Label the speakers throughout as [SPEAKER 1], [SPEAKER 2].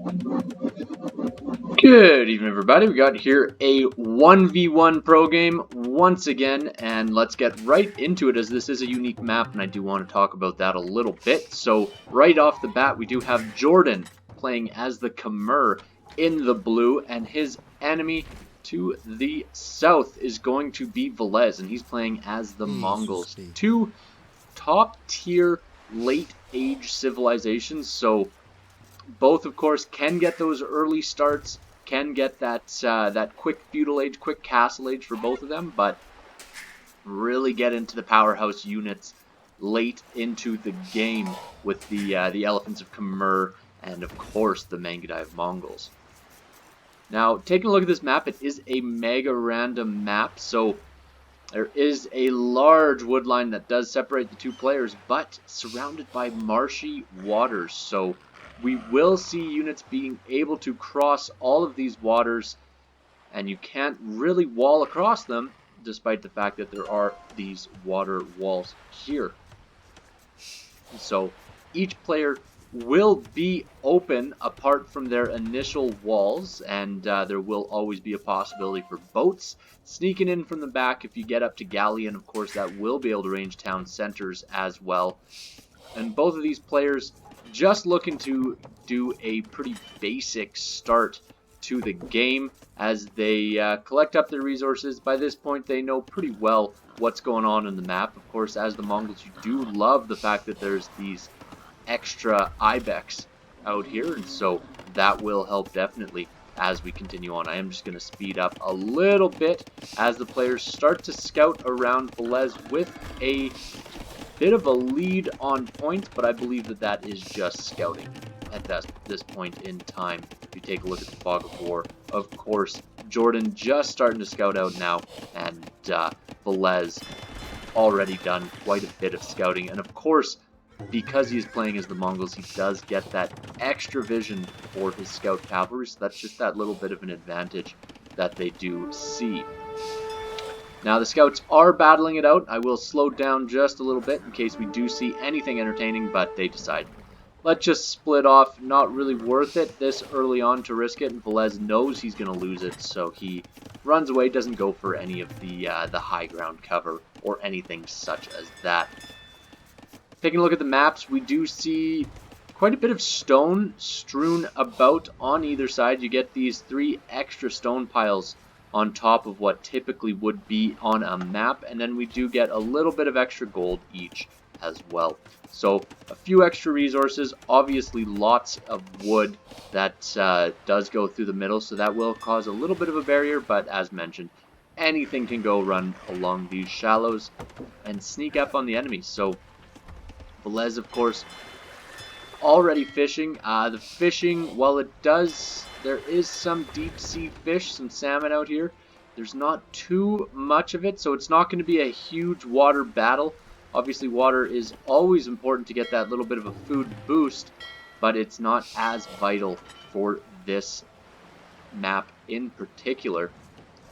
[SPEAKER 1] Good evening, everybody. We got here a 1v1 pro game once again, and let's get right into it as this is a unique map, and I do want to talk about that a little bit. So, right off the bat, we do have JorDan playing as the Khmer in the blue, and his enemy to the south is going to be Villese, and he's playing as the Mongols. Two top-tier late-age civilizations, so both, of course, can get those early starts, can get that quick feudal age, quick castle age for both of them, but really get into the powerhouse units late into the game with the elephants of Khmer and, of course, the Mangudai of Mongols. Now, taking a look at this map, it is a mega random map, so there is a large wood line that does separate the two players, but surrounded by marshy waters, so we will see units being able to cross all of these waters, and you can't really wall across them, despite the fact that there are these water walls here. So each player will be open apart from their initial walls, and there will always be a possibility for boats sneaking in from the back if you get up to Galleon. Of course, that will be able to range town centers as well. And both of these players just looking to do a pretty basic start to the game as they collect up their resources. By this point, they know pretty well what's going on in the map. Of course, as the Mongols, you do love the fact that there's these extra ibex out here, and so that will help definitely as we continue on. I am just going to speed up a little bit as the players start to scout around Villese with a bit of a lead on points, but I believe that that is just scouting at this point in time. If you take a look at the Fog of War, of course, JorDan just starting to scout out now, and Villese already done quite a bit of scouting. And of course, because he's playing as the Mongols, he does get that extra vision for his scout cavalry, so that's just that little bit of an advantage that they do see. Now the scouts are battling it out. I will slow down just a little bit in case we do see anything entertaining, but they decide, let's just split off. Not really worth it this early on to risk it, and Villese knows he's going to lose it, so he runs away, doesn't go for any of the high ground cover or anything such as that. Taking a look at the maps, we do see quite a bit of stone strewn about on either side. You get these 3 extra stone piles on top of what typically would be on a map, and then we do get a little bit of extra gold each as well. So a few extra resources, obviously lots of wood that does go through the middle, so that will cause a little bit of a barrier, but as mentioned, anything can go run along these shallows and sneak up on the enemy. So Villese, of course, already fishing. The fishing, while there is some deep sea fish, some salmon out here, there's not too much of it, so it's not going to be a huge water battle. Obviously, water is always important to get that little bit of a food boost, but it's not as vital for this map in particular.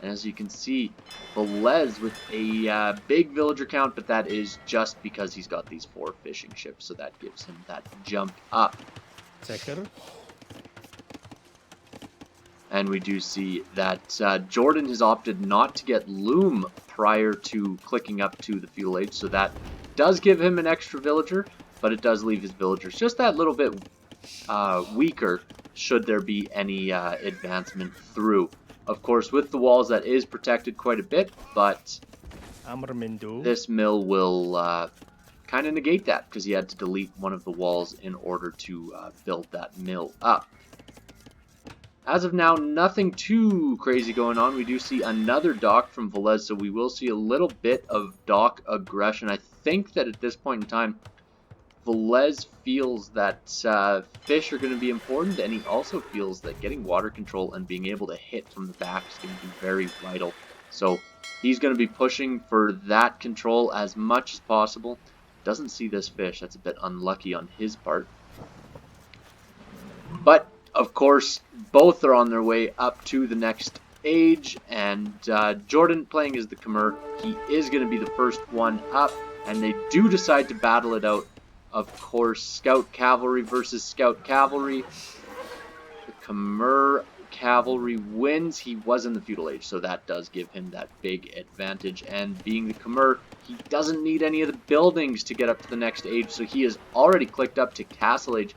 [SPEAKER 1] And as you can see, Villese with a big villager count, but that is just because he's got these 4 fishing ships, so that gives him that jump up. And we do see that JorDan has opted not to get loom prior to clicking up to the feudal age, so that does give him an extra villager, but it does leave his villagers just that little bit weaker should there be any advancement through. Of course, with the walls, that is protected quite a bit, but this mill will kind of negate that because he had to delete one of the walls in order to build that mill up. As of now, nothing too crazy going on. We do see another dock from Villese, so we will see a little bit of dock aggression. I think that at this point in time, Villese feels that fish are going to be important, and he also feels that getting water control and being able to hit from the back is going to be very vital. So he's going to be pushing for that control as much as possible. Doesn't see this fish. That's a bit unlucky on his part. But of course, both are on their way up to the next age, and JorDan playing as the Khmer, he is going to be the first one up, and they do decide to battle it out. Of course, Scout Cavalry versus Scout Cavalry. Khmer cavalry wins. He was in the feudal age, so that does give him that big advantage. And being the Khmer, he doesn't need any of the buildings to get up to the next age, so he is already clicked up to castle age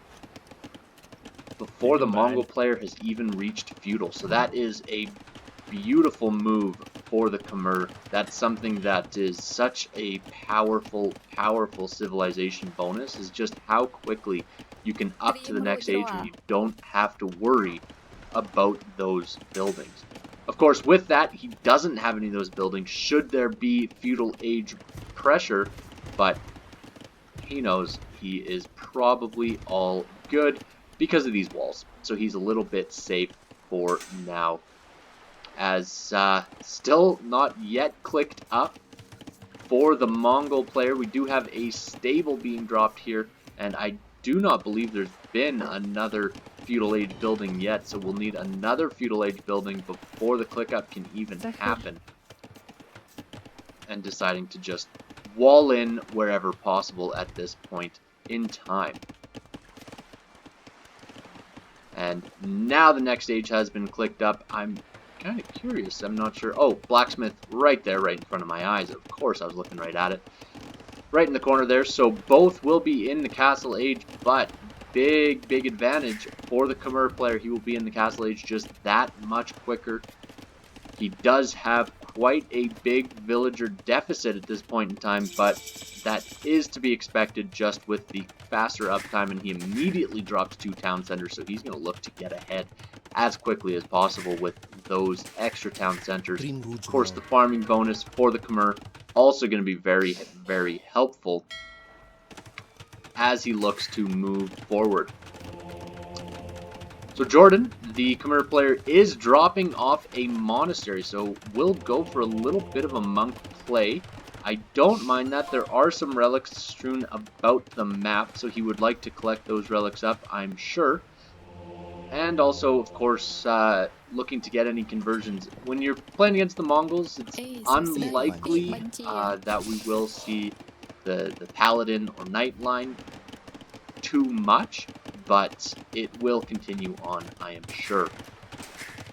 [SPEAKER 1] before the Mongol player has even reached feudal. So that is a beautiful move for the Khmer. That's something that is such a powerful civilization bonus, is just how quickly you can up to the next age where you don't have to worry about those buildings. Of course, with that, he doesn't have any of those buildings should there be feudal age pressure, but he knows he is probably all good because of these walls. So he's a little bit safe for now. As still not yet clicked up for the Mongol player. We do have a stable being dropped here, and I do not believe there's been another feudal age building yet, so we'll need another feudal age building before the click up can even happen. And deciding to just wall in wherever possible at this point in time. And now the next age has been clicked up. I'm kind of curious. I'm not sure. Oh, blacksmith right there, right in front of my eyes. Of course, I was looking right at it. Right in the corner there. So both will be in the castle age, but big advantage for the Khmer player. He will be in the castle age just that much quicker. He does have quite a big villager deficit at this point in time, but that is to be expected just with the faster uptime, and he immediately drops 2 town centers, so he's going to look to get ahead as quickly as possible with those extra town centers. Of course, the farming bonus for the Khmer also going to be very helpful as he looks to move forward. So JorDan, the Khmer player, is dropping off a monastery, so we'll go for a little bit of a monk play. I don't mind that. There are some relics strewn about the map, so he would like to collect those relics up, I'm sure. And also, of course, looking to get any conversions. When you're playing against the Mongols, it's unlikely that we will see the Paladin or Knight line too much, but it will continue on, I am sure.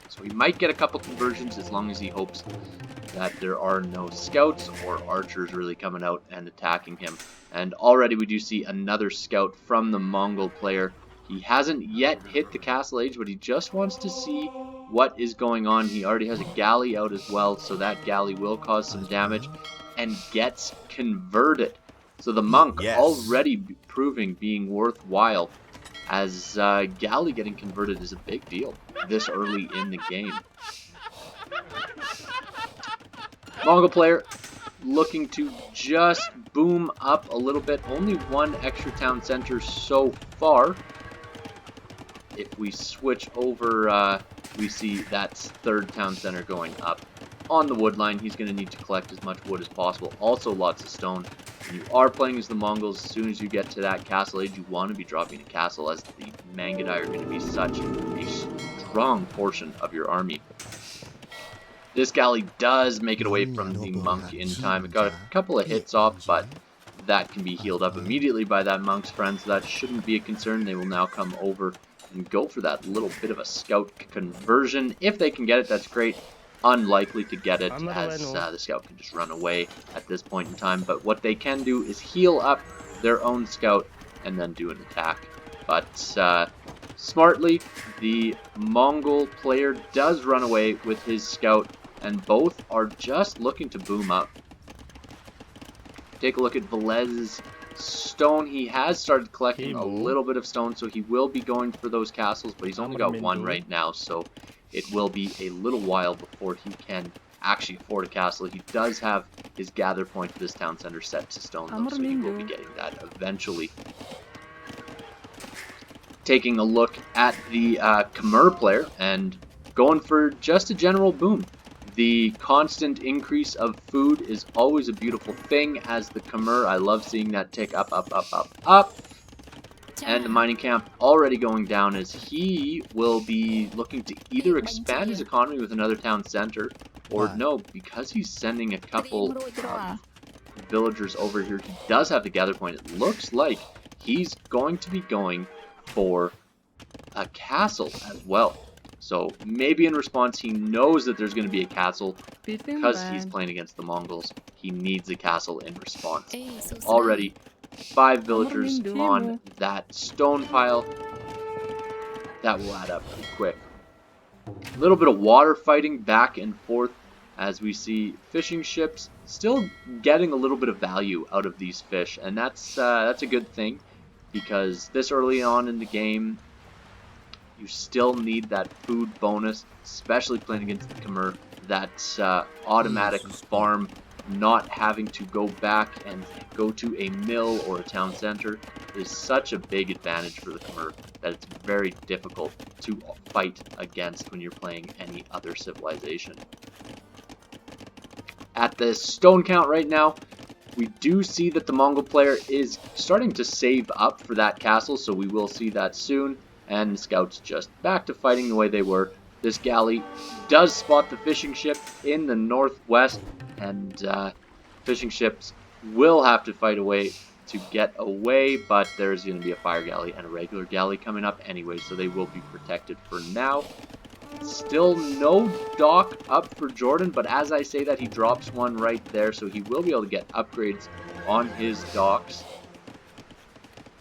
[SPEAKER 1] So he might get a couple conversions as long as he hopes that there are no scouts or archers really coming out and attacking him. And already we do see another scout from the Mongol player. He hasn't yet hit the castle age, but he just wants to see what is going on. He already has a galley out as well, so that galley will cause some damage and gets converted. So the monk already proving being worthwhile, as galley getting converted is a big deal this early in the game. Mongol player looking to just boom up a little bit. Only 1 extra town center so far. If we switch over, we see that's 3rd town center going up. On the wood line, he's going to need to collect as much wood as possible. Also lots of stone. When you are playing as the Mongols, as soon as you get to that castle age, you want to be dropping a castle, as the Mangudai are going to be such a strong portion of your army. This galley does make it away from the monk in time. It got a couple of hits off, but that can be healed up immediately by that monk's friend, so that shouldn't be a concern. They will now come over and go for that little bit of a scout conversion. If they can get it, that's great. Unlikely to get it, as the scout can just run away at this point in time. But what they can do is heal up their own scout and then do an attack. But smartly, the Mongol player does run away with his scout, and both are just looking to boom up. Take a look at Villese's stone. He has started collecting a little bit of stone, so he will be going for those castles, but he's only got 1 right now, so it will be a little while before he can actually afford a castle. He does have his gather point for this town center set to stone, though, so he will be getting that eventually. Taking a look at the Khmer player and going for just a general boom. The constant increase of food is always a beautiful thing. As the Khmer, I love seeing that tick up. And the mining camp already going down, as he will be looking to either expand his economy with another town center, or no, because he's sending a couple villagers over here. He does have the gather point. It looks like he's going to be going for a castle as well. So maybe in response he knows that there's going to be a castle because he's playing against the Mongols. He needs a castle in response. Already 5 villagers on that stone pile. That will add up pretty quick. A little bit of water fighting back and forth as we see fishing ships still getting a little bit of value out of these fish, and that's a good thing, because this early on in the game you still need that food bonus, especially playing against the Khmer. That automatic farm, not having to go back and go to a mill or a town center, is such a big advantage for the Khmer that it's very difficult to fight against when you're playing any other civilization. At the stone count right now, we do see that the Mongol player is starting to save up for that castle, so we will see that soon. And the scouts just back to fighting the way they were. This galley does spot the fishing ship in the northwest, and fishing ships will have to fight away to get away, but there's going to be a fire galley and a regular galley coming up anyway, so they will be protected for now. Still no dock up for JorDan, but as I say that, he drops one right there, so he will be able to get upgrades on his docks,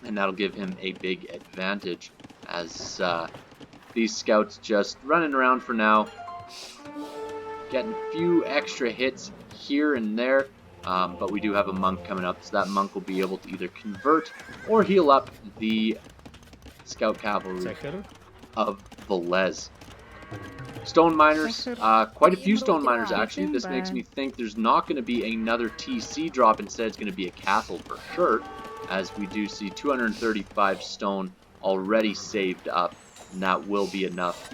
[SPEAKER 1] and that'll give him a big advantage as these scouts just running around for now, getting a few extra hits here and there, but we do have a monk coming up, so that monk will be able to either convert or heal up the scout cavalry of Villese. Stone miners, quite a few stone miners actually. This makes me think there's not going to be another TC drop. Instead, it's going to be a castle for sure, as we do see 235 stone already saved up, and that will be enough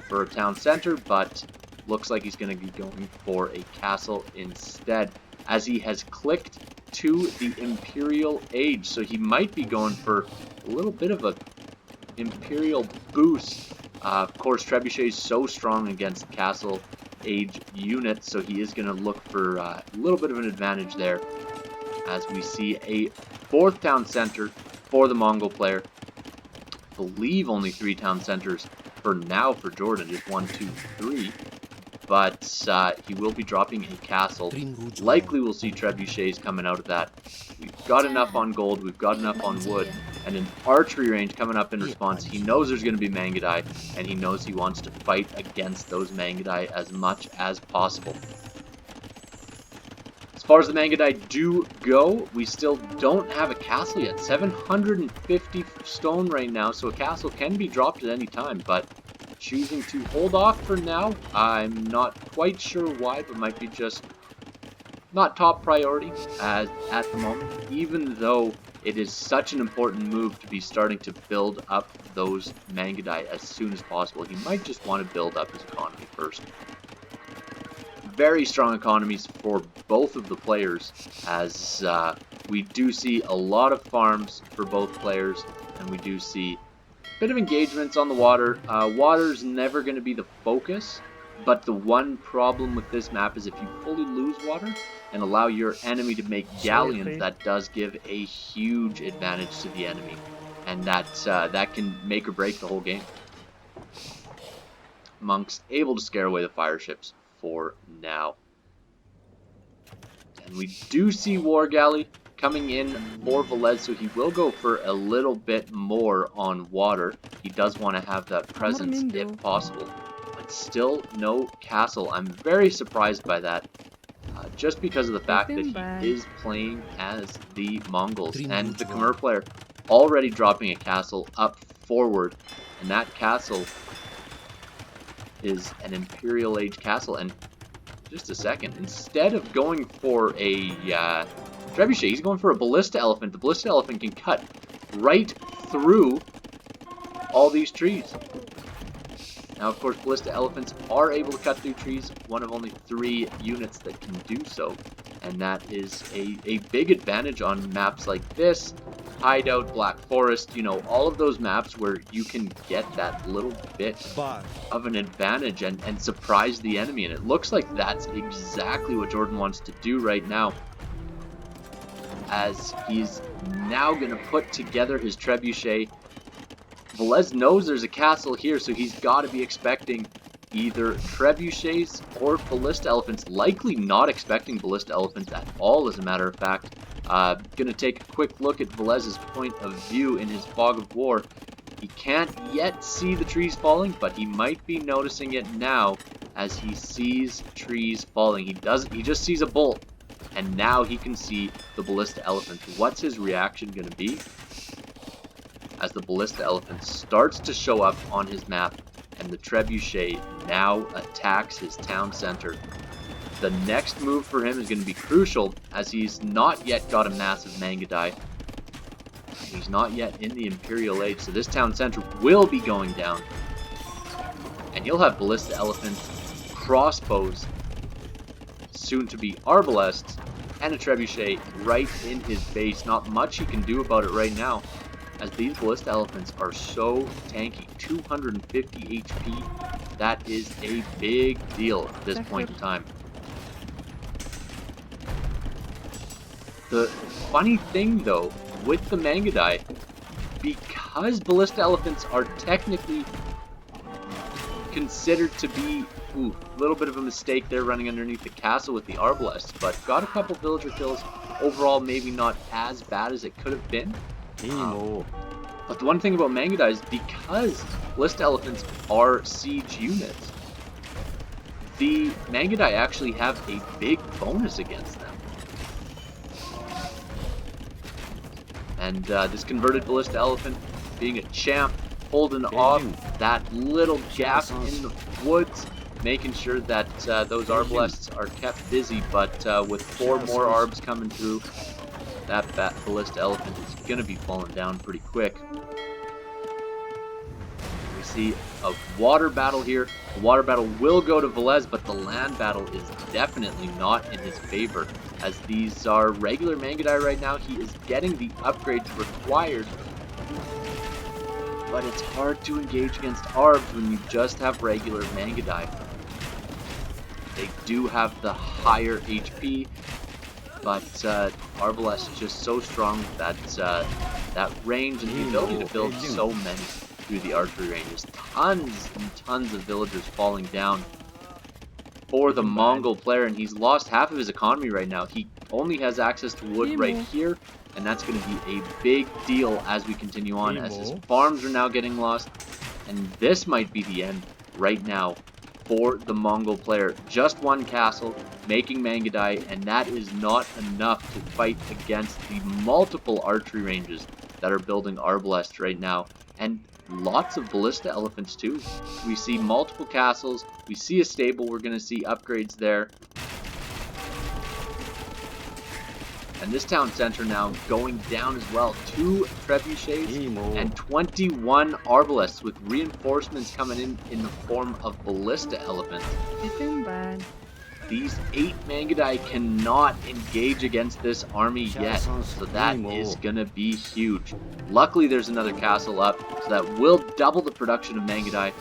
[SPEAKER 1] for a town center, but looks like he's going to be going for a castle instead, as he has clicked to the Imperial Age, so he might be going for a little bit of a Imperial boost. Of course, Trebuchet is so strong against Castle Age units, so he is going to look for a little bit of an advantage there, as we see a 4th town center for the Mongol player. I believe only 3 town centers for now for JorDan, just 1, 2, 3. But he will be dropping a castle. Likely we'll see trebuchets coming out of that. We've got enough on gold, we've got enough on wood, and an archery range coming up in response. He knows there's going to be Mangudai, and he knows he wants to fight against those Mangudai as much as possible. As far as the Mangudai do go, we still don't have a castle yet. 750 stone right now, so a castle can be dropped at any time, but choosing to hold off for now. I'm not quite sure why, but might be just not top priority at the moment, even though it is such an important move to be starting to build up those Mangudai as soon as possible. He might just want to build up his economy first. Very strong economies for both of the players, as we do see a lot of farms for both players, and we do see bit of engagements on the water. Water's never going to be the focus, but the one problem with this map is if you fully lose water and allow your enemy to make galleons, that does give a huge advantage to the enemy, and that can make or break the whole game. Monks able to scare away the fire ships for now. And we do see War Galley coming in for Villese, so he will go for a little bit more on water. He does want to have that presence if possible, but still no castle. I'm very surprised by that, just because of the fact that he is playing as the Mongols, and the Khmer player already dropping a castle up forward, and that castle is an Imperial Age castle. And just a second, instead of going for a trebuchet, he's going for a Ballista elephant. The Ballista elephant can cut right through all these trees. Now, of course, Ballista elephants are able to cut through trees, one of only 3 units that can do so, and that is a big advantage on maps like this, Hideout, Black Forest, you know, all of those maps where you can get that little bit of an advantage and surprise the enemy, and it looks like that's exactly what JorDan wants to do right now, as he's now going to put together his trebuchet, Villese knows there's a castle here, so he's got to be expecting either trebuchets or ballista elephants. Likely not expecting ballista elephants at all, as a matter of fact. Gonna take a quick look at Villese's point of view in his fog of war. He can't yet see the trees falling, but he might be noticing it now as he sees trees falling. He just sees a bolt, and now he can see the ballista elephant. What's his reaction gonna be as the ballista elephant starts to show up on his map and the trebuchet now attacks his town center? The next move for him is going to be crucial, as he's not yet got a massive Mangadai. He's not yet in the Imperial Age, so this town center will be going down. And he'll have ballista elephants, crossbows, soon to be arbalests, and a trebuchet right in his base. Not much he can do about it right now, as these ballista elephants are so tanky. 250 HP, that is a big deal at this point in time. The funny thing though, with the Mangadai, because ballista elephants are technically considered to be, a little bit of a mistake there running underneath the castle with the arbalests, but got a couple villager kills. Overall, maybe not as bad as it could have been. But the one thing about Mangadai is because ballista elephants are siege units, the Mangadai actually have a big bonus against them. And this converted ballista elephant, being a champ, holding off that little gap in the woods, making sure that those arbalests are kept busy. But with 4 more arbs coming through, that ballista elephant is going to be falling down pretty quick. We see a water battle here. The water battle will go to Villese, but the land battle is definitely not in his favor, as these are regular Mangadai right now. He is getting the upgrades required, but it's hard to engage against arbs when you just have regular Mangadai. They do have the higher HP, but Arbalest is just so strong that that range and the ability to build so many through the archery ranges. Tons and tons of villagers falling down for the Mongol player, and he's lost half of his economy right now. He only has access to wood right here, and that's going to be a big deal as we continue on, as his farms are now getting lost, and this might be the end right now for the Mongol player. Just one castle, making Mangadai, and that is not enough to fight against the multiple archery ranges that are building Arbalest right now, and lots of ballista elephants too. We see multiple castles, we see a stable, we're going to see upgrades there. And this town center now going down as well. 2 trebuchets and 21 arbalests, with reinforcements coming in the form of ballista elephants. These 8 Mangadai cannot engage against this army yet, so that is gonna be huge. Luckily there's another castle up, so that will double the production of Mangadai,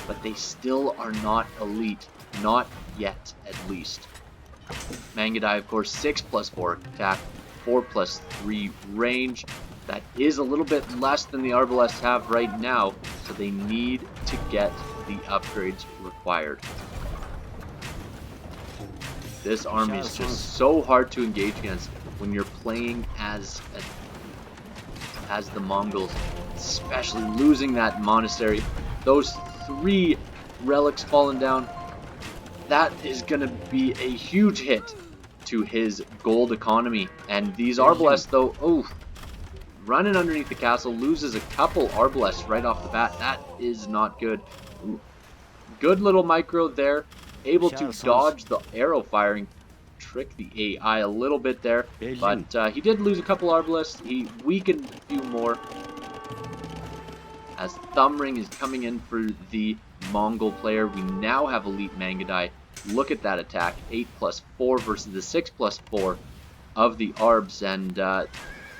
[SPEAKER 1] but they still are not elite. Not yet, at least. Mangadai, of course, 6+4 attack, 4+3 range. That is a little bit less than the Arbalests have right now, so they need to get the upgrades required. This army is just so hard to engage against when you're playing as the Mongols, especially losing that monastery. Those 3 relics falling down, that is going to be a huge hit to his gold economy. And these Arbalests, though, running underneath the castle, loses a couple Arbalests right off the bat. That is not good. Good little micro there, able to dodge the arrow firing, trick the AI a little bit there, but he did lose a couple Arbalests. He weakened a few more, as Thumbring is coming in for the Mongol player. We now have elite Mangadai. Look at that attack, 8+4 versus the 6+4 of the Arbs, and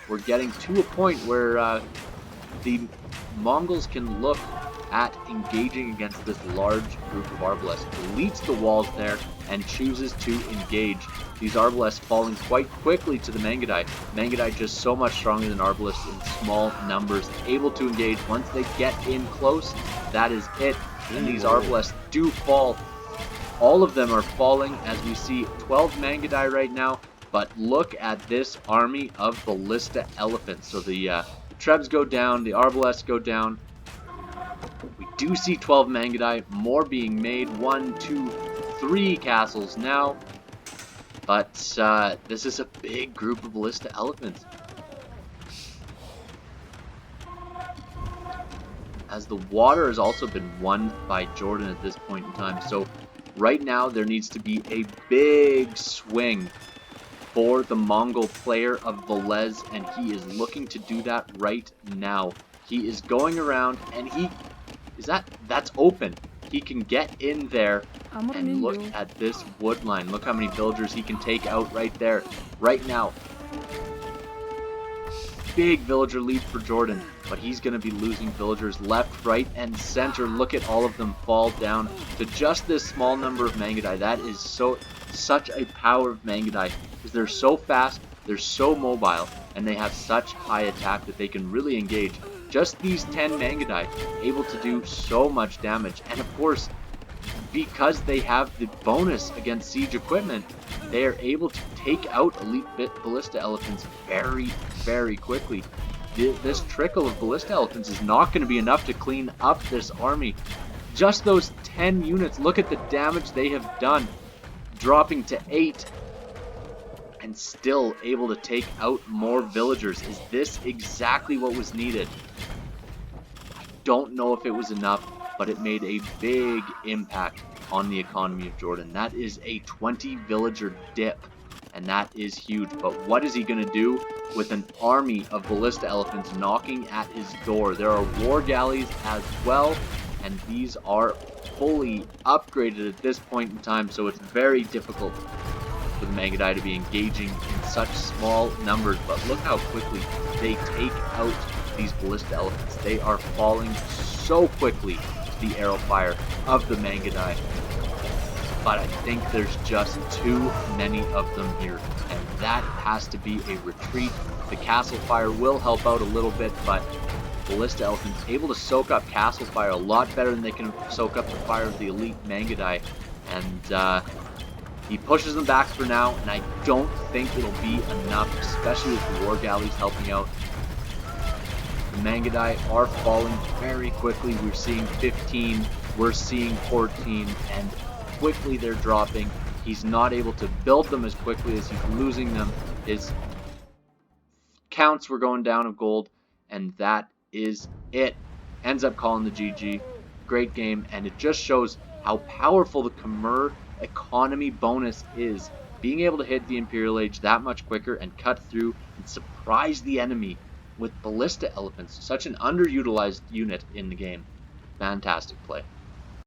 [SPEAKER 1] we're getting to a point where the Mongols can look at engaging against this large group of Arbalests. Deletes the walls there and chooses to engage. These Arbalests falling quite quickly to the Mangudai. Mangudai just so much stronger than Arbalests in small numbers, able to engage. Once they get in close, that is it. And these Arbalests do fall. All of them are falling, as we see 12 Mangudai right now. But look at this army of Ballista elephants. So the Trebs go down, the Arbalests go down. We do see 12 Mangudai, more being made. 1, 2, 3 castles now. But this is a big group of Ballista elephants. As the water has also been won by JorDan at this point in time. So right now there needs to be a big swing for the Mongol player of Villese, and he is looking to do that right now. He is going around, and that's open. He can get in there, and look at this wood line. Look how many villagers he can take out right there, right now. Big villager lead for JorDan, but he's going to be losing villagers left, right, and center. Look at all of them fall down to just this small number of Mangudai. That is such a power of Mangudai, because they're so fast, they're so mobile, and they have such high attack that they can really engage. Just these 10 Mangudai able to do so much damage, and of course, because they have the bonus against siege equipment, they are able to take out elite Ballista elephants very, very quickly. This trickle of Ballista elephants is not going to be enough to clean up this army. Just those 10 units, look at the damage they have done, dropping to 8, and still able to take out more villagers. Is this exactly what was needed? I don't know if it was enough, but it made a big impact on the economy of JorDan. That is a 20 villager dip, and that is huge. But what is he going to do with an army of Ballista elephants knocking at his door? There are war galleys as well, and these are fully upgraded at this point in time, so it's very difficult for the Mangudai to be engaging in such small numbers. But look how quickly they take out these Ballista elephants. They are falling so quickly to the arrow fire of the Mangudai. But I think there's just too many of them here, and that has to be a retreat. The castle fire will help out a little bit, but Ballista elephants able to soak up castle fire a lot better than they can soak up the fire of the elite Mangudai. And he pushes them back for now, and I don't think it'll be enough, especially with the war galleys helping out. The Mangudai are falling very quickly. We're seeing 15, we're seeing 14, and quickly they're dropping. He's not able to build them as quickly as he's losing them. His counts were going down of gold, and that is it. Ends up calling the GG. Great game, and it just shows how powerful the Khmer economy bonus is. Being able to hit the Imperial Age that much quicker and cut through and surprise the enemy with Ballista elephants. Such an underutilized unit in the game. Fantastic play.